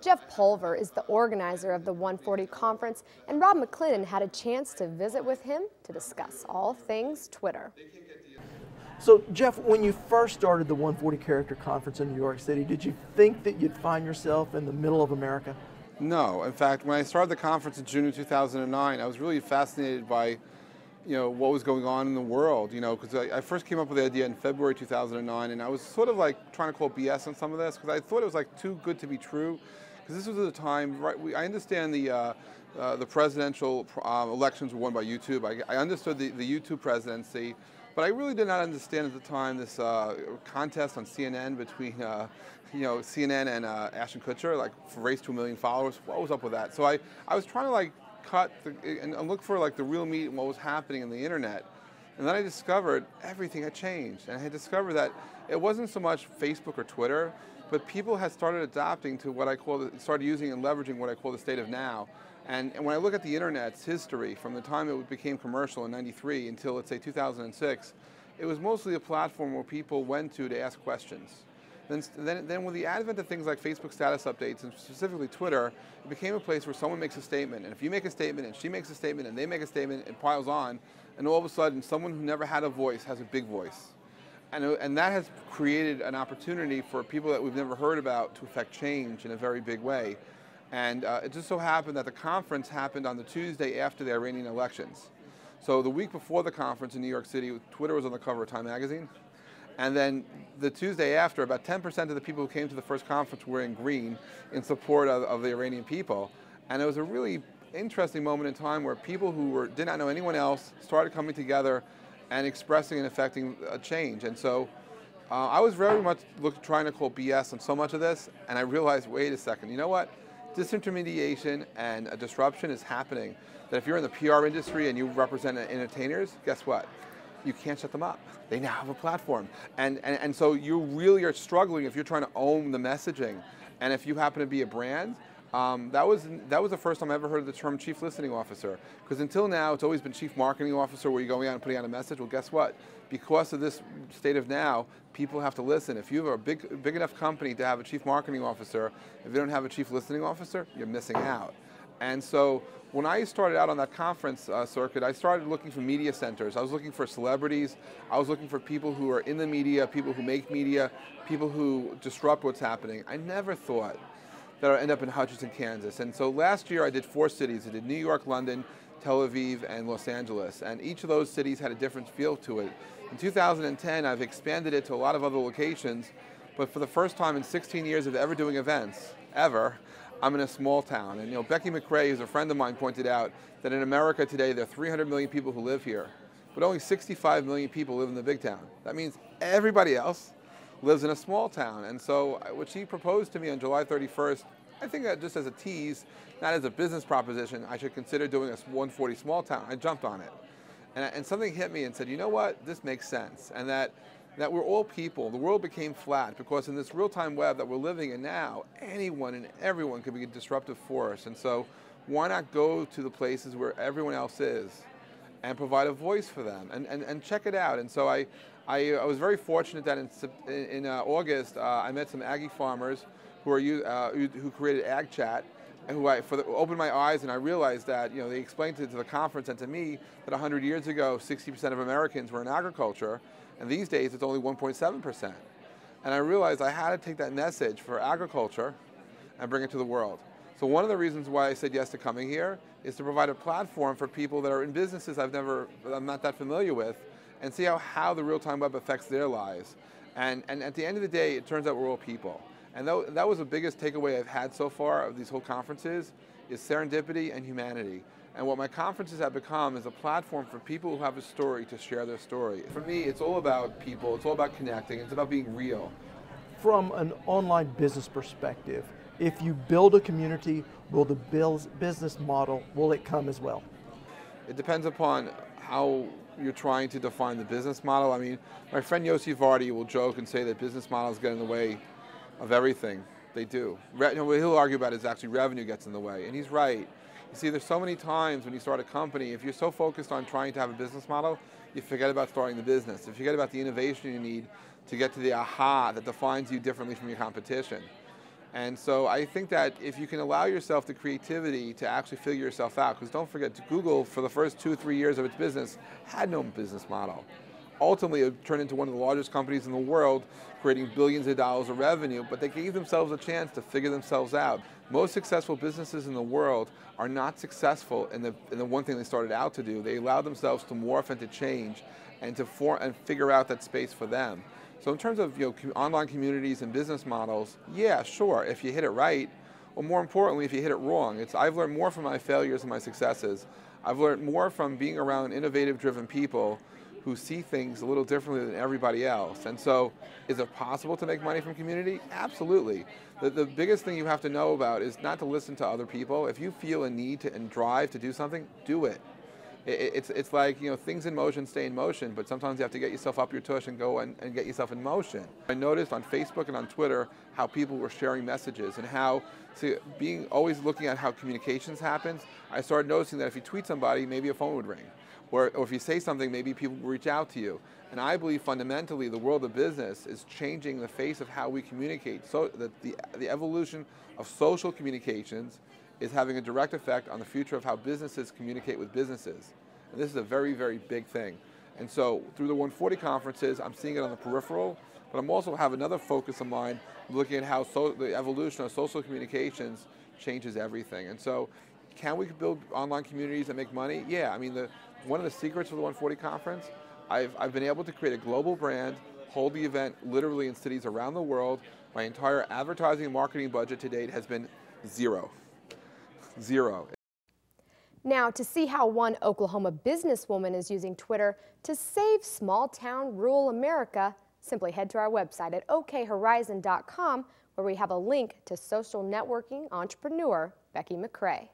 Jeff Pulver is the organizer of the 140 conference, and Rob McClendon had a chance to visit with him to discuss all things Twitter. So Jeff, when you first started the 140 Character Conference in New York City, did you think that you'd find yourself in the middle of America? No. In fact, when I started the conference in June of 2009, I was really fascinated by what was going on in the world, because I first came up with the idea in February 2009, and I was sort of like trying to call BS on some of this, because I thought it was like too good to be true, because this was at a time, right, I understand the presidential elections were won by YouTube. I understood the YouTube presidency, but I really did not understand at the time this contest on CNN between CNN and Ashton Kutcher, like for race to 1 million followers. What was up with that? So I was trying to like cut and look for like the real meat and what was happening in the internet. And then I discovered everything had changed. And I had discovered that it wasn't so much Facebook or Twitter, but people had started adopting to what I call, started using and leveraging what I call the state of now. And when I look at the internet's history from the time it became commercial in '93 until, let's say, 2006, it was mostly a platform where people went to ask questions. Then with the advent of things like Facebook status updates, and specifically Twitter, it became a place where someone makes a statement, and if you make a statement, and she makes a statement, and they make a statement, it piles on, and all of a sudden, someone who never had a voice has a big voice. And that has created an opportunity for people that we've never heard about to affect change in a very big way. And it just so happened that the conference happened on the Tuesday after the Iranian elections. So the week before the conference in New York City, Twitter was on the cover of Time magazine. And then the Tuesday after, about 10% of the people who came to the first conference were in green in support of the Iranian people. And it was a really interesting moment in time where people who did not know anyone else started coming together and expressing and affecting a change. And so I was very much trying to call BS on so much of this, and I realized, wait a second, you know what? Disintermediation and a disruption is happening. That if you're in the PR industry and you represent entertainers, guess what? You can't shut them up. They now have a platform. And so you really are struggling if you're trying to own the messaging. And if you happen to be a brand, that was the first time I ever heard the term chief listening officer. Because until now, it's always been chief marketing officer where you're going out and putting out a message. Well, guess what? Because of this state of now, people have to listen. If you have a big enough company to have a chief marketing officer, if you don't have a chief listening officer, you're missing out. And so when I started out on that conference circuit, I started looking for media centers. I was looking for celebrities. I was looking for people who are in the media, people who make media, people who disrupt what's happening. I never thought that I'd end up in Hutchinson, Kansas. And so last year I did 4 cities. I did New York, London, Tel Aviv, and Los Angeles. And each of those cities had a different feel to it. In 2010, I've expanded it to a lot of other locations, but for the first time in 16 years of ever doing events, I'm in a small town. And Becky McRae, who's a friend of mine, pointed out that in America today there are 300 million people who live here, but only 65 million people live in the big town. That means everybody else lives in a small town. And so what she proposed to me on July 31st, I think that just as a tease, not as a business proposition, I should consider doing a 140 small town. I jumped on it. And something hit me and said, you know what, this makes sense. And that we're all people. The world became flat because in this real-time web that we're living in now, anyone and everyone can be a disruptive force. And so why not go to the places where everyone else is and provide a voice for them and check it out. And so I was very fortunate that in August I met some Aggie farmers who created Ag Chat, and who opened my eyes, and I realized that they explained to the conference and to me that 100 years ago 60% of Americans were in agriculture, and these days it's only 1.7%. And I realized I had to take that message for agriculture and bring it to the world. So one of the reasons why I said yes to coming here is to provide a platform for people that are in businesses I'm not that familiar with, and see how the real-time web affects their lives. And at the end of the day, it turns out we're all people. And that was the biggest takeaway I've had so far of these whole conferences, is serendipity and humanity. And what my conferences have become is a platform for people who have a story to share their story. For me, it's all about people, it's all about connecting, it's about being real. From an online business perspective, if you build a community, will the business model, will it come as well? It depends upon how you're trying to define the business model. I mean, my friend Yossi Vardy will joke and say that business models get in the way of everything. They do. What he'll argue about is actually revenue gets in the way, and he's right. You see, there's so many times when you start a company, if you're so focused on trying to have a business model, you forget about starting the business. You forget about the innovation you need to get to the aha that defines you differently from your competition. And so I think that if you can allow yourself the creativity to actually figure yourself out, because don't forget, Google for the first 2-3 years of its business had no business model. Ultimately, it turned into one of the largest companies in the world, creating billions of dollars of revenue, but they gave themselves a chance to figure themselves out. Most successful businesses in the world are not successful in the one thing they started out to do. They allowed themselves to morph and to change and to figure out that space for them. So in terms of online communities and business models, yeah, sure, if you hit it right, or more importantly, if you hit it wrong. I've learned more from my failures and my successes. I've learned more from being around innovative, driven people who see things a little differently than everybody else. And so, is it possible to make money from community? Absolutely. The biggest thing you have to know about is not to listen to other people. If you feel a need and drive to do something, do it. It's like, things in motion stay in motion, but sometimes you have to get yourself up your tush and go and get yourself in motion. I noticed on Facebook and on Twitter how people were sharing messages and how, being always looking at how communications happens, I started noticing that if you tweet somebody, maybe a phone would ring. Or if you say something, maybe people will reach out to you. And I believe fundamentally the world of business is changing the face of how we communicate. So the evolution of social communications is having a direct effect on the future of how businesses communicate with businesses. And this is a very, very big thing. And so through the 140 conferences, I'm seeing it on the peripheral, but I'm also have another focus of mine looking at how the evolution of social communications changes everything. And so can we build online communities that make money? Yeah, I mean, one of the secrets of the 140 conference, I've been able to create a global brand, hold the event literally in cities around the world. My entire advertising and marketing budget to date has been zero. Zero. Now, to see how one Oklahoma businesswoman is using Twitter to save small-town rural America, simply head to our website at okhorizon.com, where we have a link to social networking entrepreneur Becky McCrae.